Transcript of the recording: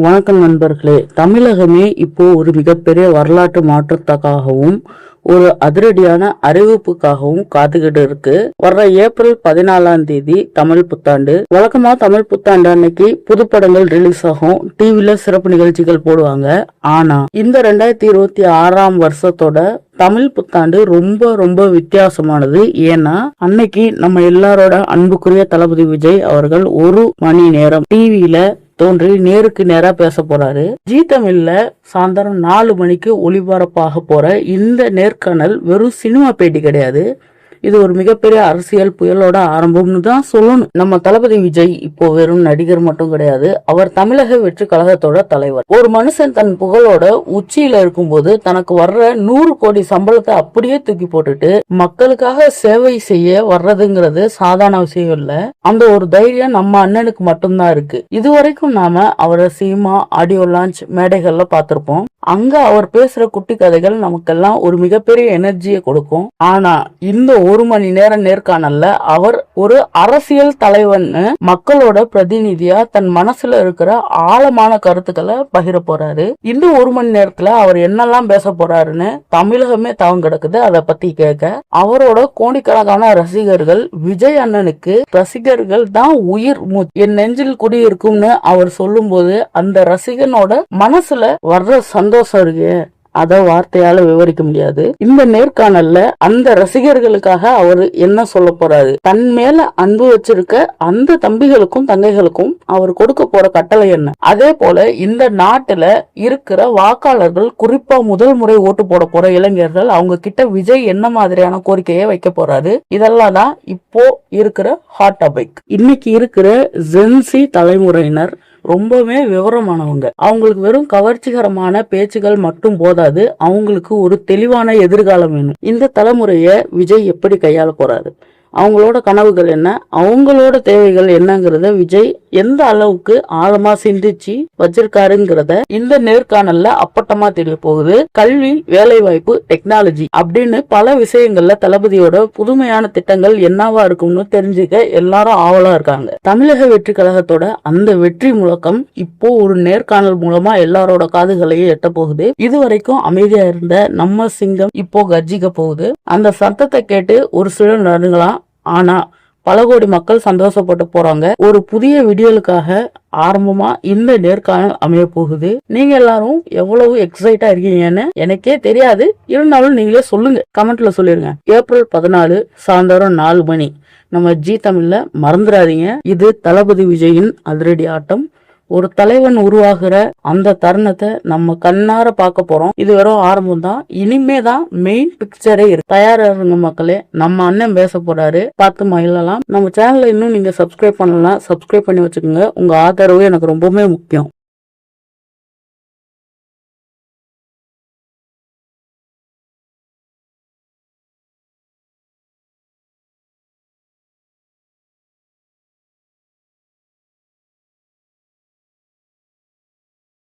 வணக்கம் நண்பர்களே. தமிழகமே இப்போ ஒரு மிகப்பெரிய வரலாற்று மாற்றத்துக்காகவும் ஒரு அதிரடியான அறிவிப்புக்காகவும் காத்துக்கிட்டு இருக்கு. வர்ற ஏப்ரல் 14 தமிழ் புத்தாண்டு. வழக்கமா தமிழ் புத்தாண்டு அன்னைக்கு புதுப்படங்கள் ரிலீஸ் ஆகும், டிவில சிறப்பு நிகழ்ச்சிகள் போடுவாங்க. ஆனா இந்த 2026 வருஷத்தோட தமிழ் புத்தாண்டு ரொம்ப ரொம்ப வித்தியாசமானது. ஏன்னா அன்னைக்கு நம்ம எல்லாரோட அன்புக்குரிய தளபதி விஜய் அவர்கள் 1 மணி நேரம் டிவியில தோன்றி நேருக்கு நேரா பேச போறாரு. ஜி தமிழ்ல சாயந்தரம் 4 மணிக்கு ஒளிபரப்பாக போற இந்த நேர்காணல் வெறும் சினிமா பேட்டி கிடையாது. இது ஒரு மிகப்பெரிய அரசியல் புயலோட ஆரம்பம்னு தான் சொல்லணும். நம்ம தளபதி விஜய் இப்போ வெறும் நடிகர் மட்டும் கிடையாது, அவர் தமிழக வெற்றி கழகத்தோட தலைவர். ஒரு மனுஷன் தன் புகழோட உச்சியில இருக்கும்போது தனக்கு வர்ற 100 கோடி சம்பளத்தை அப்படியே தூக்கி போட்டுட்டு மக்களுக்காக சேவை செய்ய வர்றதுங்கிறது சாதாரண விஷயம் இல்ல. அந்த ஒரு தைரியம் நம்ம அண்ணனுக்கு மட்டும்தான் இருக்கு. இதுவரைக்கும் நாம அவரை சினிமா, ஆடியோ லான்ச் மேடைகள்ல பார்த்திருப்போம். அங்க அவர் பேசுற குட்டி கதைகள் நமக்கெல்லாம் ஒரு மிகப்பெரிய எனர்ஜியை கொடுக்கும். ஆனா இந்த 1 மணி நேரம் நேர்காணல்ல அவர் ஒரு அரசியல் தலைவன்னு மக்களோட பிரதிநிதியா தன் மனசுல இருக்கிற ஆழமான கருத்துக்களை பகிர போறாரு. இந்த 1 மணி நேரத்துல அவர் என்னெல்லாம் பேச போறாருன்னு தமிழகமே தவம் கிடக்குது. அதை பத்தி கேட்க அவரோட கோடிக்கணக்கான ரசிகர்கள், விஜய் அண்ணனுக்கு ரசிகர்கள் தான் உயிர் என் நெஞ்சில் குடியிருக்கும்னு அவர் சொல்லும் போது அந்த ரசிகனோட மனசுல வர்ற சந்தோஷம் இருக்கு, அத வார்த்தையால விவரிக்க முடியாது. இந்த நேர்காணல்ல அந்த ரசிகர்களுக்காக அவர் என்ன சொல்ல போறாரு, தன் மேல அன்பு வச்சிருக்க அந்த தம்பிகளுக்கும் தங்கைகளுக்கும் அவர் கொடுக்க போற கட்டளை என்ன, அதே போல இந்த நாட்டுல இருக்கிற வாக்காளர்கள், குறிப்பா முதல் முறை ஓட்டு போட போற இளைஞர்கள், அவங்க கிட்ட விஜய் என்ன மாதிரியான கோரிக்கையை வைக்க போறாரு, இதெல்லாம் தான் இப்போ இருக்கிற ஹாட் டாபிக். இன்னைக்கு இருக்கிற ஜென்சி தலைமுறையினர் ரொம்பவே விவரமானவங்க. அவங்களுக்கு வெறும் கவர்ச்சிகரமான பேச்சுகள் மட்டும் போதாது, அவங்களுக்கு ஒரு தெளிவான எதிர்காலம் வேணும். இந்த தலைமுறைய விஜய் எப்படி கையாள போறாரு, அவங்களோட கனவுகள் என்ன, அவங்களோட தேவைகள் என்னங்கிறத விஜய் எந்த அளவுக்கு ஆழமா சிந்திச்சு வச்சிருக்காருங்கிறத இந்த நேர்காணல்ல அப்பட்டமா தெரிய போகுது. கல்வி, வேலை வாய்ப்பு, டெக்னாலஜி அப்படின்னு பல விஷயங்கள்ல தளபதியோட புதுமையான திட்டங்கள் என்னவா இருக்கும்னு தெரிஞ்சுக்க எல்லாரும் ஆவலா இருக்காங்க. தமிழக வெற்றி கழகத்தோட அந்த வெற்றி முழக்கம் இப்போ ஒரு நேர்காணல் மூலமா எல்லாரோட காதுகளையும் எட்ட போகுது. இதுவரைக்கும் அமைதியா இருந்த நம்ம சிங்கம் இப்போ கர்ஜிக்க போகுது. அந்த சத்தத்தை கேட்டு ஒரு சிலர் நடுங்கலாம், ஆனா பல கோடி மக்கள் சந்தோஷப்பட்டு போறாங்க. ஒரு புதிய விடியலுக்காக ஆரம்பமா இந்த நேர்காணல் அமைய போகுது. நீங்க எல்லாரும் எவ்வளவு எக்ஸைட்டா இருக்கீங்கன்னு எனக்கே தெரியாது, இருந்தாலும் நீங்களே சொல்லுங்க, கமெண்ட்ல சொல்லிருங்க. ஏப்ரல் 14 சாயந்தரம் 4 மணி நம்ம ஜி தமிழ்ல மறந்துடாதீங்க. இது தளபதி விஜயின் அதிரடி ஆட்டம். ஒரு தலைவன் உருவாகிற அந்த தருணத்தை நம்ம கண்ணார பார்க்க போறோம். இது வெறும் ஆரம்பம் தான், இனிமே தான் மெயின் பிக்சரே இருக்கு. தயாரா இருங்க மக்களே, நம்ம அண்ணன் பேச போறாரு, பார்த்து மகிழலாம். நம்ம சேனலை இன்னும் நீங்க சப்ஸ்கிரைப் பண்ணலாம், சப்ஸ்கிரைப் பண்ணி வச்சுக்கோங்க. உங்க ஆதரவு எனக்கு ரொம்பவே முக்கியம்.